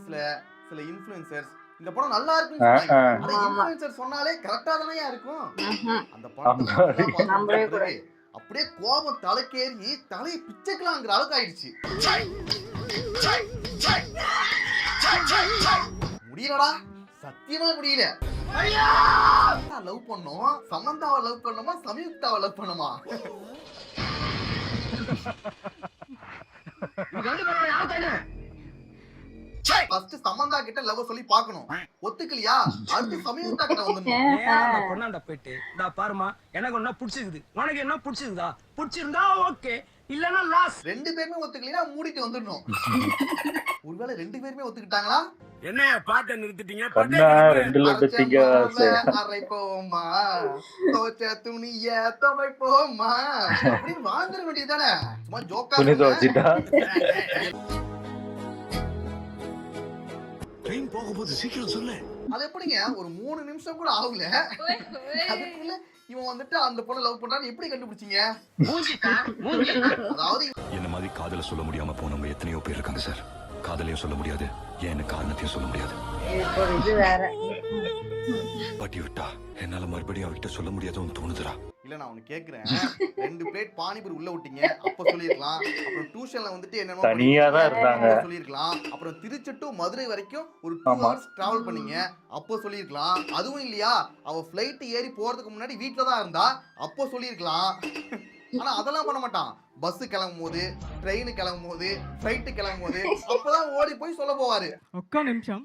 கமெண்ட்ஸ்ல சில இன்ஃப்ளூயன்சர்ஸ் இந்த படம் நல்லா இருக்குன்னு சொன்னாங்க. அந்த இன்ஃப்ளூயன்சர் சொன்னாலே கரெக்டா தானே இருக்கும். அந்த படத்தை அப்படியே கோபம் தலைக்கேறி தலையை பிச்சைக்கலாங்கிற அளவுக்கு ஆயிடுச்சு. முடியலடா, சத்தியமா முடியல. லவ் பண்ணோம், சமந்தாவை லவ் பண்ணோமா சமயுக்தாவை லவ் பண்ணுமா? ஃபர்ஸ்ட் சமந்தா கிட்ட லவ் சொல்லி பார்க்கணும். ஒத்துக்கலையா அடுத்து சமயுக்தா கிட்ட வந்துடணும். பொண்ணாண்ட போயிட்டு நான் பாருமா எனக்கு என்ன பிடிச்சிருக்குது, உனக்கு என்ன பிடிச்சிருக்குதா, பிடிச்சிருந்தா ஓகே, இல்லனா லாஸ். ரெண்டு பேருமே ஒத்துக்கலையா மூடிட்டு வந்துடணும். ஒருவேளை ரெண்டு பேருமே ஒத்துக்கிட்டாங்களா? என்ன பாட்ட நிறுத்திட்டீங்க? ரெண்டுல எடுத்தீங்க. அரைப்போமா தோச்ச துணிய துவைப்போமா அப்படின்னு வாழ்ந்துட வேண்டியதானே. சும்மா ஜோக்கா துணி துவைச்சிட்டா ட்ரெயின் போகும்போது சீக்கிரம் சொல்லு. அது எப்படிங்க ஒரு 3 நிமிஷம் கூட ஆகல அதுக்குள்ள இவன் வந்துட்டு அந்த பொண்ணை லவ் பண்றான்னு எப்படி கண்டுபிடிச்சீங்க? அதாவது என்ன மாதிரி காதல சொல்ல முடியாம போனவங்க எத்தனையோ பேர் இருக்காங்க சார். காதலையும் சொல்ல முடியாது, ஏன் காரணத்தையும் சொல்ல முடியாது. பட்டி விட்டா என்னால மறுபடியும் அவகிட்ட சொல்ல முடியாதுன்னு தோணுதுரா. இல்ல நான் ஒன்னு கேக்குறேன், 2 பிளேட் பானிபூரி உள்ள விட்டீங்க அப்ப சொல்லிருக்கலாம். அப்புறம் டியூஷன்ல வந்துட்டு என்னென்ன தனியா தான் இருந்தாங்க சொல்லிருக்கலாம். அப்புறம் திருச்சி டு மதுரை வரைக்கும் ஒரு 2 hours டிராவல் பண்ணீங்க அப்போ சொல்லிருக்கலாம். அதுவும் இல்லையா அவ ஃளைட் ஏறி போறதுக்கு முன்னாடி வீட்ல தான் இருந்தா அப்போ சொல்லிருக்கலாம். ஆனா அதெல்லாம் பண்ண மாட்டான். பஸ் கிளம்பும் போது, ட்ரெயின் கிளம்பும் போது, ஃளைட் கிளம்பும் போது அப்பதான் ஓடி போய் சொல்ல போவாரு. ఒక్క నిమిషం